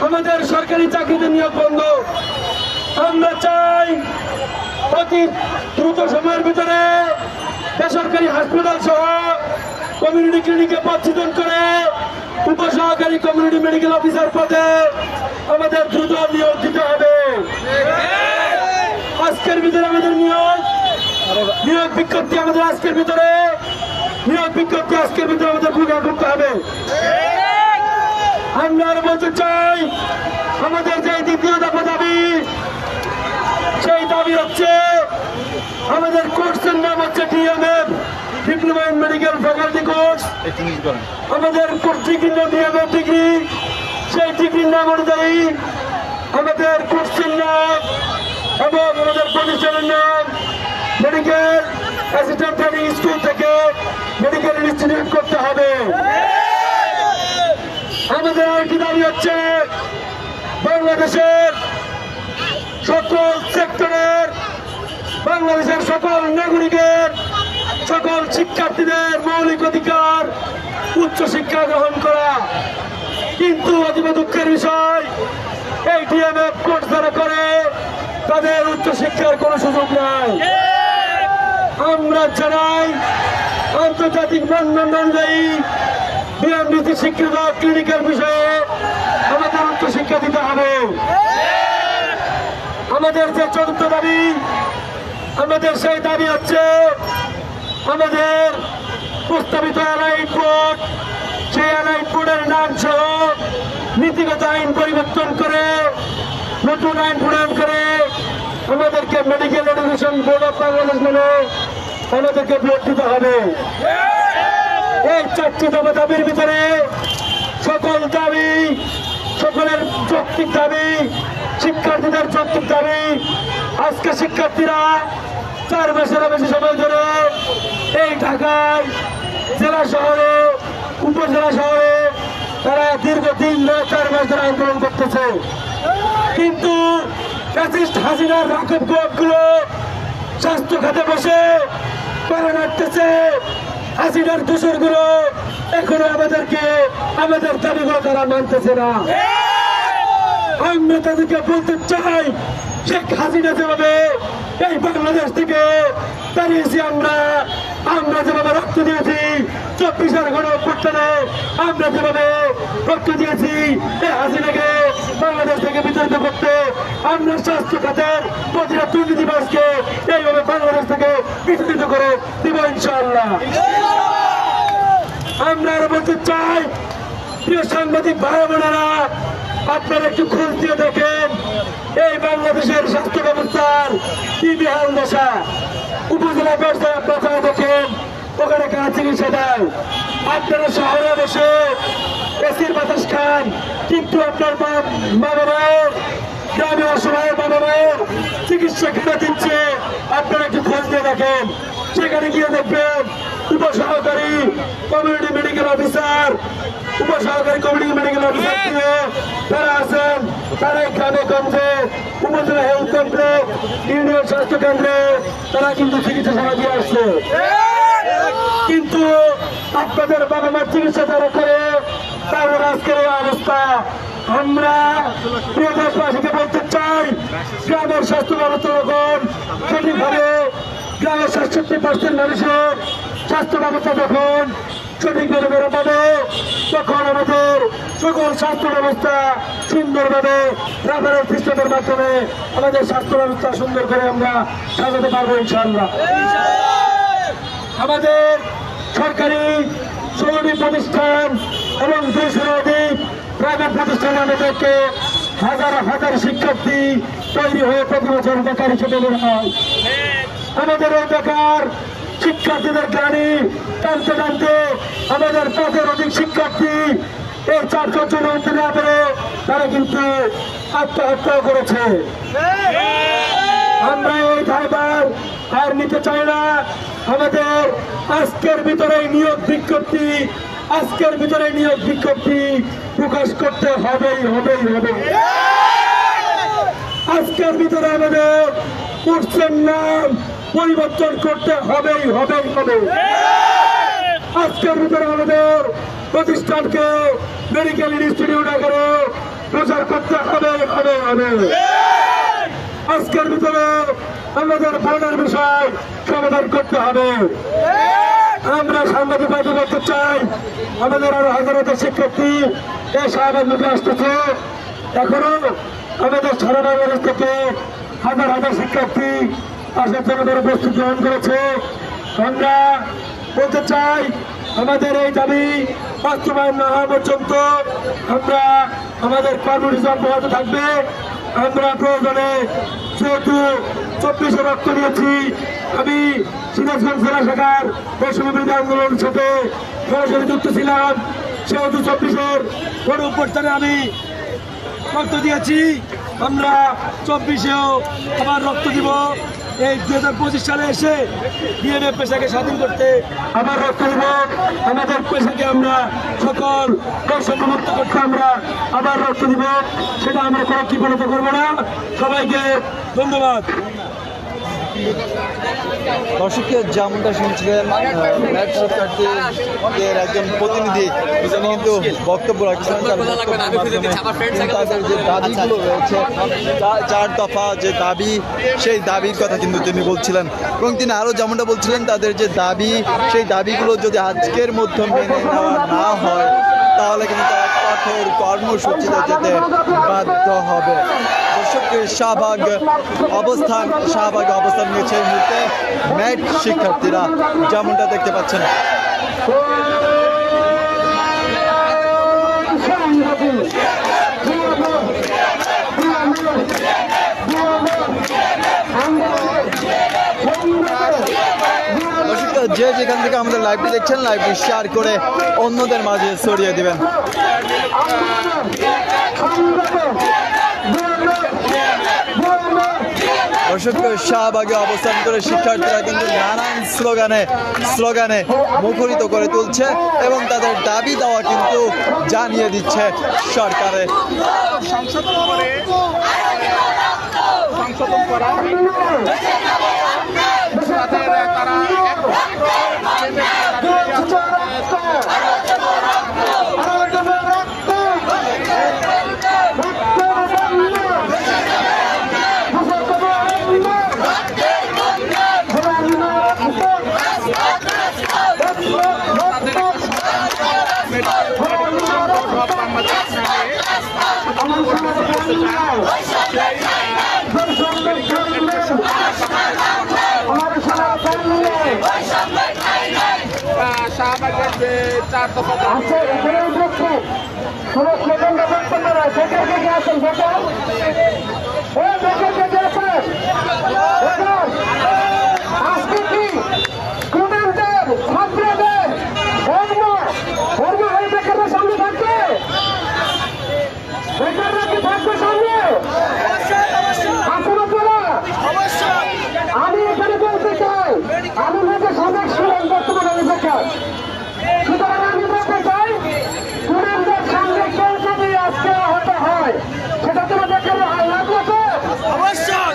আমাদের সরকারি চাকরিতে নিয়োগ বন্ধ। আমরা চাই অতি দ্রুত সময়ের ভিতরে বেসরকারি হাসপাতাল সহ কমিউনিটি ক্লিনিকে পদ সৃজন করে উপসহকারী কমিউনিটি মেডিকেল অফিসার পদে আমাদের দ্রুত নিয়োগ দিতে হবে। আজকের ভিতরে আমাদের নিয়োগ বিজ্ঞপ্তি আমাদের আজকের ভিতরে আমাদের প্রকাশ করতে হবে। আমরা আর বলতে চাই আমাদের যে দ্বিতীয় দফা দাবি, সেই দাবি হচ্ছে আমাদের কোর্সের নাম হচ্ছে DMF, diploma in medical faculty course. আমাদের ডিগ্রির নাম ডিএমএফ ডিগ্রি। সেই ডিগ্রির নাম অনুযায়ী আমাদের কোর্সের নাম এবং আমাদের প্রতিষ্ঠানের নাম মেডিকেল অ্যাসিস্ট্যান্ট ট্রেনিং স্কুল থেকে মেডিকেল ইনস্টিটিউট করতে হবে। আমাদের আরেকটি দাবি হচ্ছে বাংলাদেশের সকল সেক্টরের, বাংলাদেশের সকল নাগরিকের, সকল শিক্ষার্থীদের মৌলিক অধিকার উচ্চ শিক্ষা গ্রহণ করা। কিন্তু অতীব দুঃখের বিষয়, এই ডিএমএফ কোর্স যারা করে তাদের উচ্চ শিক্ষার কোনো সুযোগ নাই। আমরা জানাই আন্তর্জাতিক মানদণ্ড অনুযায়ী বিএমডিসি স্বীকৃত ক্লিনিক্যাল বিষয়ে আমাদের উচ্চ শিক্ষা দিতে হবে। আমাদের যে চতুর্থ দাবি, আমাদের সেই দাবি হচ্ছে আমাদের প্রস্তাবিত এলাইট বোর্ড, সেই এলাইট বোর্ডের নাম সহ নীতিগত আইন পরিবর্তন করে নতুন আইন প্রণয়ন করে আমাদেরকে medical education board of Bangladesh নামে আমাদেরকে ভোট দিতে হবে। এই চারটি দফা দাবির ভিতরে সকল দাবি, সকলের যৌক্তিক দাবি, শিক্ষার্থীদের যৌক্তিক দাবি। আজকে শিক্ষার্থীরা 4 মাসেরও বেশি সময় ধরে এই ঢাকায় জেলা শহরে, উপজেলা শহরে তারা দীর্ঘদিন 4 মাস ধরে আন্দোলন করতেছে। কিন্তু ফ্যাসিস্ট হাসিনার রাঘব গোপগুলো স্বাস্থ্য খাতে বসে করে নাড়তেছে। হাসিনার দোসরগুলো এখনো আমাদের দাবিগুলো তারা মানতেছে না। আমরা তাদেরকে বলতে চাই, শেখ হাসিনা যেভাবে এই বাংলাদেশ থেকে দাঁড়িয়েছি, আমরা যেভাবে রক্ত দিয়েছি 24 গণঅভ্যুত্থানে, আমরা যেভাবে রক্ত দিয়েছি এই হাসিনাকে বাংলাদেশ থেকে বিতাড়িত করতে, আমরা স্বাস্থ্য খাতের প্রতিটা দুর্নীতিবাজকে এইভাবে বাংলাদেশ থেকে বিতাড়িত করে দিব ইনশাআল্লাহ। আমরা আরো বলতে চাই, প্রিয় সাংবাদিক ভাই বোনেরা, আপনারা একটু খোঁজ দিয়ে দেখেন এই বাংলাদেশের স্বাস্থ্য ব্যবস্থার কি বেহাল দশা। উপজেলা পর্যায়ে আপনারা দেখেন ওখানে কারা চিকিৎসা দেয়। আপনারা শহরে বসে এসির বাতাস খান, কিন্তু আপনার মা বাবার গ্রামে অসহায় মা বাবার চিকিৎসা কেনা দিচ্ছে। আপনারা একটু খোঁজ দিয়ে দেখেন, সেখানে গিয়ে দেখবেন উপসহকারী কমিউনিটি মেডিকেল অফিসার, উপসহকারী কমিউনিটি মেডিকেল অফিসার দিয়ে তারা আছেন, তারা গ্রামে গঞ্জে উপজেলা হেলথ কমপ্লেক্স, ইউনিয়ন স্বাস্থ্য কেন্দ্রে তারা কিন্তু চিকিৎসা সেবা দিয়ে আসছে। কিন্তু আপনাদের বাবা মার চিকিৎসা তারা করে, তাদের আজকের এই অবস্থা। আমরা প্রিয় দেশবাসীকে বলতে চাই, গ্রামের স্বাস্থ্য ব্যবস্থা যখন সঠিকভাবে, গ্রামের 67% মানুষের স্বাস্থ্য ব্যবস্থা যখন সঠিকভাবে বেড়ে পাবে, তখন আমাদের সকল স্বাস্থ্য ব্যবস্থা সুন্দরভাবে রেফারেল সিস্টেমের মাধ্যমে আমাদের স্বাস্থ্য ব্যবস্থা সুন্দর করে আমরা সাজাতে পারবো ইনশাআল্লাহ। আমাদের সরকারি 16টি প্রতিষ্ঠান এবং 200 অধিক প্রাইভেট প্রতিষ্ঠানে আমাদেরকে হাজার হাজার শিক্ষার্থী তৈরি হয়ে প্রতি বছর বেকার হিসেবে বের হয়। আমাদের এই বেকার শিক্ষার্থীদের গাড়ি টানতে টানতে আমাদের 5-এর অধিক শিক্ষার্থী এই 4 বছর উঠতে না পেরে তারা কিন্তু আত্মহত্যা করেছে। আমরা এই দায়ভার আর নিতে চাই না। আমাদের আজকের ভিতরে নিয়োগ বিজ্ঞপ্তি প্রকাশ করতে হবেই। আজকের ভিতরে আমাদের কোর্সের নাম পরিবর্তন করতে হবেই। আজকের ভিতরে আমাদের প্রতিষ্ঠানকে মেডিকেল ইনস্টিটিউট আকারে প্রচার করতে হবে হবে হবে। আজকের ভিতরে আমাদের ভোটের বিষয় সমাধান করতে হবে। আমরা সাংবাদিকতা করতে চাই, আমাদের আরো হাজার হাজার শিক্ষার্থী এই শাহবাগ মুখে আসতেছে। এখনো আমাদের সারা বাংলাদেশ থেকে হাজার হাজার শিক্ষার্থী আসার জন্য তারা প্রস্তুতি গ্রহণ করেছে। আমরা বলতে চাই, আমাদের এই দাবি বাস্তবায়ন না হওয়া পর্যন্ত আমরা আমাদের কর্মসূচি অব্যাহত থাকবে। আমরা প্রয়োজনে যেহেতু 24-এ রক্ত দিয়েছি, আমি সিরাজগঞ্জ জেলা শাখার বৈষম্য বিরোধী আন্দোলনের সাথে সরাসরি যুক্ত ছিলাম, সেহেতু 24-এর গণ অভ্যুত্থানে আমি রক্ত দিয়েছি। আমরা 24-এও আবার রক্ত দিব। এই 2025 সালে এসে বিএনএফ পেশাকে স্বাধীন করতে আবার রক্ত দিব। আমাদের পেশাকে আমরা সকল বৈষম্যমুক্ত করতে আমরা আবার রক্ত দিব। সেটা আমরা কোনো কৃপণতা করবো না। সবাইকে ধন্যবাদ। দর্শককে যেমনটা শুনছিলেন, ম্যাট শিক্ষার্থীদের একজন প্রতিনিধি তিনি কিন্তু বক্তব্য রাখছেন। তাদের যে দাবিগুলো রয়েছে, 4 দফা যে দাবি, সেই দাবির কথা কিন্তু তিনি বলছিলেন এবং তিনি আরও যেমনটা বলছিলেন, তাদের যে দাবি, সেই দাবিগুলো যদি আজকের মধ্যে মেনে নেওয়া না হয় তাহলে কিন্তু তারা কঠোর কর্মসূচিতে যেতে বাধ্য হবে। দর্শকের শাহবাগে অবস্থান নিয়েছে এই মুহূর্তে ম্যাট শিক্ষার্থীরা, যেমনটা দেখতে পাচ্ছেন। যে যেখান থেকে আমাদের লাইভটি দেখছেন, লাইভটি শেয়ার করে অন্যদের মাঝে ছড়িয়ে দিবেন। দর্শক, শাহবাগে অবস্থান করে শিক্ষার্থীরা কিন্তু নানান স্লোগানে মুখরিত করে তুলছে এবং তাদের দাবি দেওয়া কিন্তু জানিয়ে দিচ্ছে সরকারে। শাহবাগের যে 4 দফা আছে, আমি এখানে বলতে চাই, আমি নিজে সাবেক ছিলেন, বর্তমানে আমি বেকার। সুতরাং আমি বলতে চাই, স্টুডেন্টদের সামনে কেউ যদি আজকে আহত হয়, সেটা তোমার বেকার লাগলো তো অবশ্যই।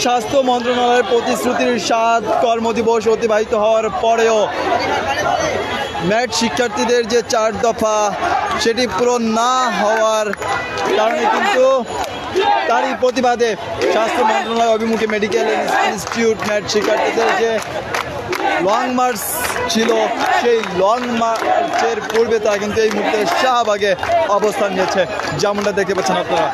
স্বাস্থ্য মন্ত্রণালয়ের প্রতিশ্রুতির 7 কর্মদিবস অতিবাহিত হওয়ার পরেও ম্যাট শিক্ষার্থীদের যে 4 দফা সেটি পূরণ না হওয়ার কারণে কিন্তু তারই প্রতিবাদে স্বাস্থ্য মন্ত্রণালয় অভিমুখে মেডিকেল ইনস্টিটিউট ম্যাট শিক্ষার্থীদের যে লং মার্চ ছিল সেই লং মার্চের পূর্বে তারা কিন্তু এই মুহূর্তে শাহবাগে অবস্থান নিয়েছে, যেমনটা দেখতে পাচ্ছেন আপনারা।